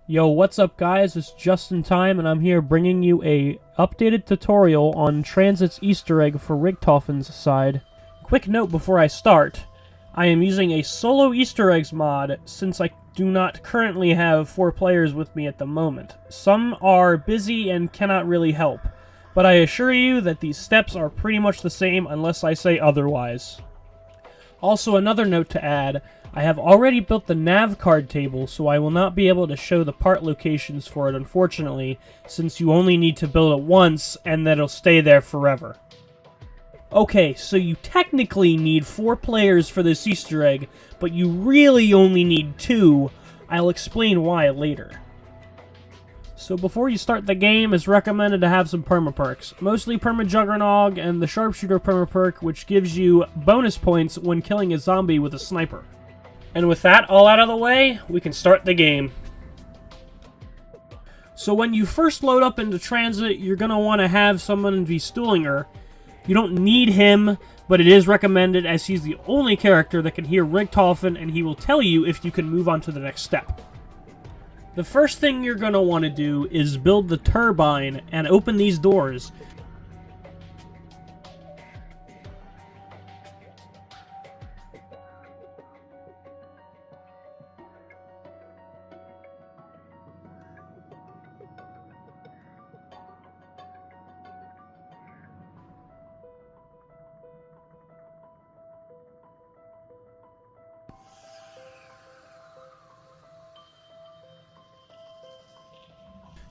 Yo, what's up guys? It's just in time and I'm here bringing you a updated tutorial on Tranzit's Easter Egg for Richtofen Side. Quick note before I start, I am using a solo Easter eggs mod since I do not currently have 4 players with me at the moment. Some are busy and cannot really help, but I assure you that these steps are pretty much the same unless I say otherwise. Also, another note to add, I have already built the nav card table, so I will not be able to show the part locations for it, unfortunately, since you only need to build it once, and then it'll stay there forever. Okay, so you technically need 4 players for this Easter egg, but you really only need 2. I'll explain why later. So before you start the game, it's recommended to have some perma-perks. Mostly Perma-Juggernog and the Sharpshooter perma-perk, which gives you bonus points when killing a zombie with a sniper. And with that all out of the way, we can start the game. So when you first load up into Transit, you're going to want to have someone be Stuhlinger. You don't need him, but it is recommended as he's the only character that can hear Richtofen, and he will tell you if you can move on to the next step. The first thing you're going to want to do is build the Turbine and open these doors.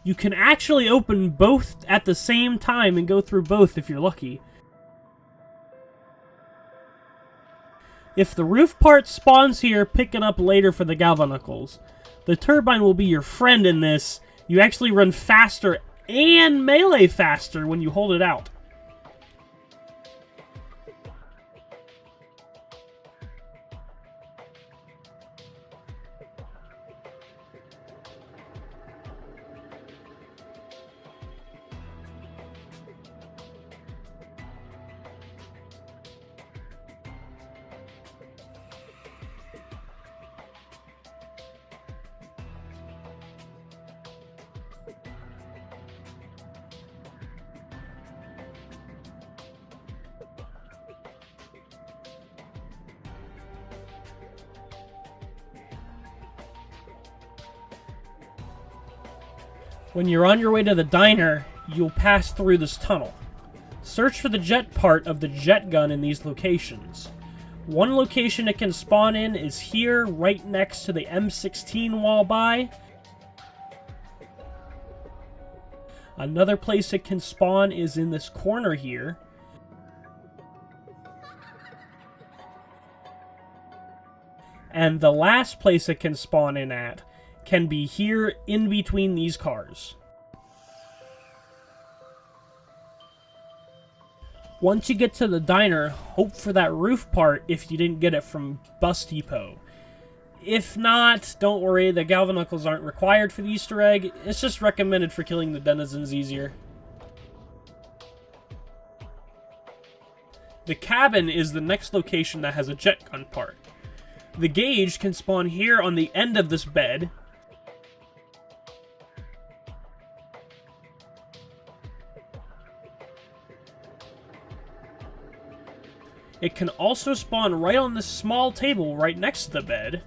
You can actually open both at the same time and go through both if you're lucky. If the roof part spawns here, pick it up later for the galvanicles. The turbine will be your friend in this. You actually run faster and melee faster when you hold it out. When you're on your way to the diner, you'll pass through this tunnel. Search for the jet part of the jet gun in these locations. One location it can spawn in is here, right next to the M16 wall by. Another place it can spawn is in this corner here. And the last place it can spawn in at can be here in between these cars. Once you get to the diner, hope for that roof part if you didn't get it from Bus Depot. If not, don't worry, the galvanicles aren't required for the Easter egg, it's just recommended for killing the denizens easier. The cabin is the next location that has a jet gun part. The gauge can spawn here on the end of this bed. It can also spawn right on this small table right next to the bed.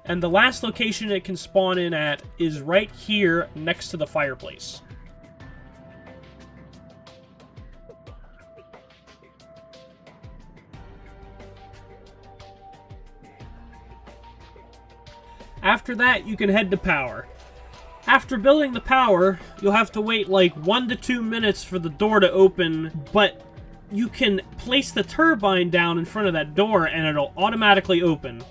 And the last location it can spawn in at is right here next to the fireplace. After that, you can head to power. After building the power, you'll have to wait like 1 to 2 minutes for the door to open, but you can place the turbine down in front of that door and it'll automatically open.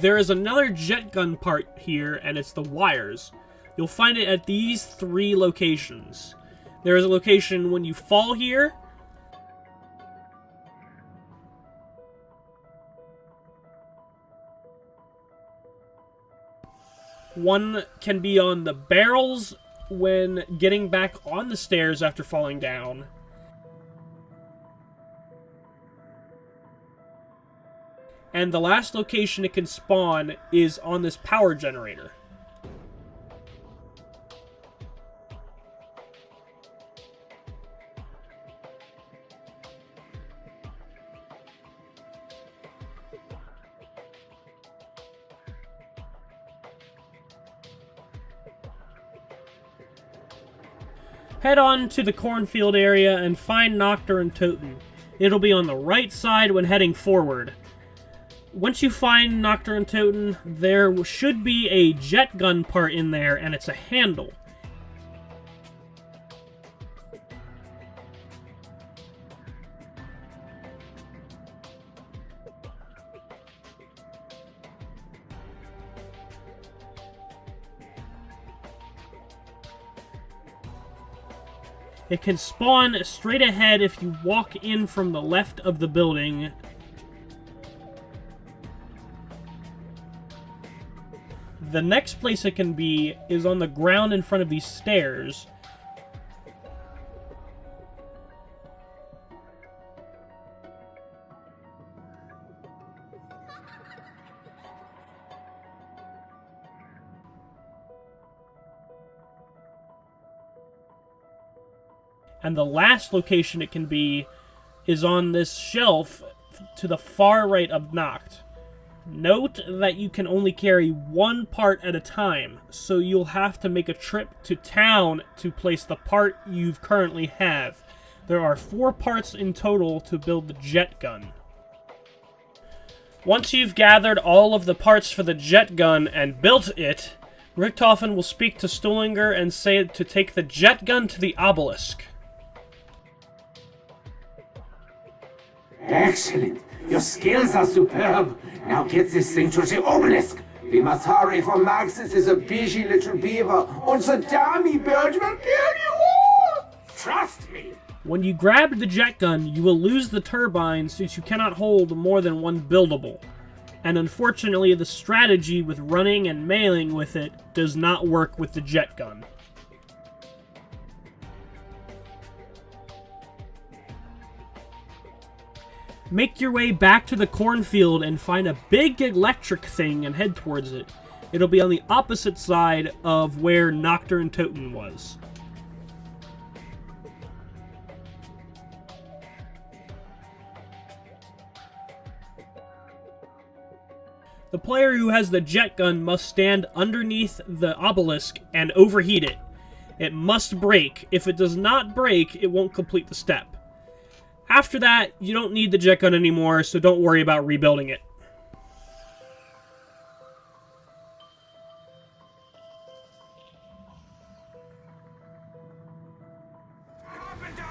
There is another jet gun part here, and it's the wires. You'll find it at these 3 locations. There is a location when you fall here. One can be on the barrels when getting back on the stairs after falling down. And the last location it can spawn is on this power generator. Head on to the cornfield area and find Nocturne Totem. It'll be on the right side when heading forward. Once you find Nocturne Totem, there should be a jet gun part in there, and it's a handle. It can spawn straight ahead if you walk in from the left of the building. The next place it can be is on the ground in front of these stairs. And the last location it can be is on this shelf to the far right of Noct. Note that you can only carry one part at a time, so you'll have to make a trip to town to place the part you currently have. There are 4 parts in total to build the jet gun. Once you've gathered all of the parts for the jet gun and built it, Richtofen will speak to Stullinger and say to take the jet gun to the obelisk. Excellent. Your skills are superb. Now get this thing to the obelisk. We must hurry, for Maxis is a busy little beaver. And the dummy bird will kill you all. Trust me. When you grab the jet gun, you will lose the turbine since you cannot hold more than one buildable. And unfortunately, the strategy with running and mailing with it does not work with the jet gun. Make your way back to the cornfield and find a big electric thing and head towards it. It'll be on the opposite side of where Nocturne Totem was. The player who has the jet gun must stand underneath the obelisk and overheat it. It must break. If it does not break, it won't complete the step. After that, you don't need the jet gun anymore, so don't worry about rebuilding it.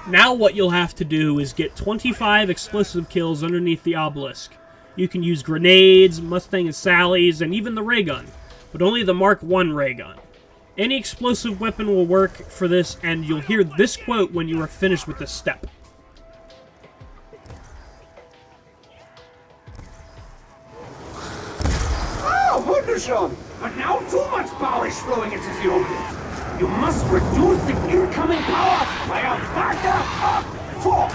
Now what you'll have to do is get 25 explosive kills underneath the obelisk. You can use grenades, Mustang and Sally's, and even the ray gun, but only the Mark I ray gun. Any explosive weapon will work for this, and you'll hear this quote when you are finished with this step. Wunderschön! But now too much power is flowing into the obelisk. You must reduce the incoming power by a factor of 4.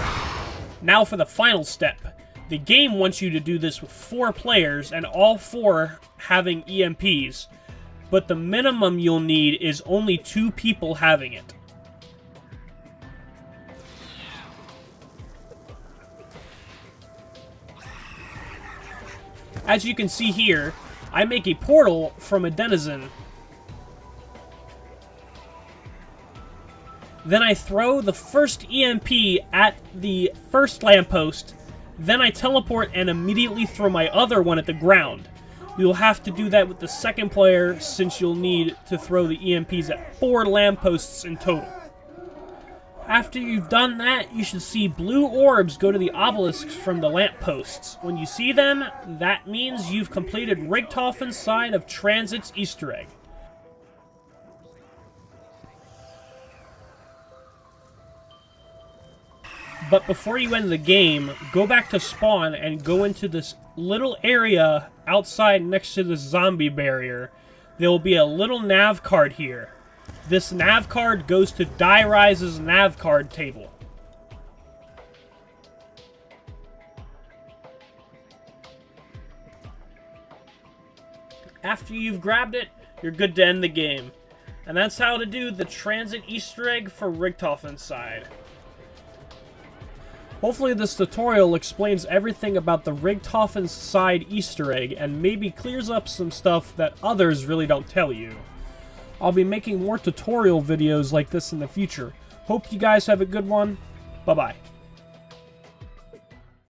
Now for the final step. The game wants you to do this with 4 players and all 4 having EMPs, but the minimum you'll need is only 2 people having it. As you can see here, I make a portal from a denizen. Then I throw the first EMP at the first lamppost. Then I teleport and immediately throw my other one at the ground. You'll have to do that with the second player since you'll need to throw the EMPs at 4 lampposts in total. After you've done that, you should see blue orbs go to the obelisks from the lampposts. When you see them, that means you've completed Richtofen Side of Tranzit's Easter Egg. But before you end the game, go back to spawn and go into this little area outside next to the zombie barrier. There will be a little nav card here. This nav card goes to Die Rise's nav card table. After you've grabbed it, you're good to end the game. And that's how to do the Tranzit Easter Egg for Richtofen Side. Hopefully this tutorial explains everything about the Richtofen Side Easter Egg and maybe clears up some stuff that others really don't tell you. I'll be making more tutorial videos like this in the future. Hope you guys have a good one. Bye-bye.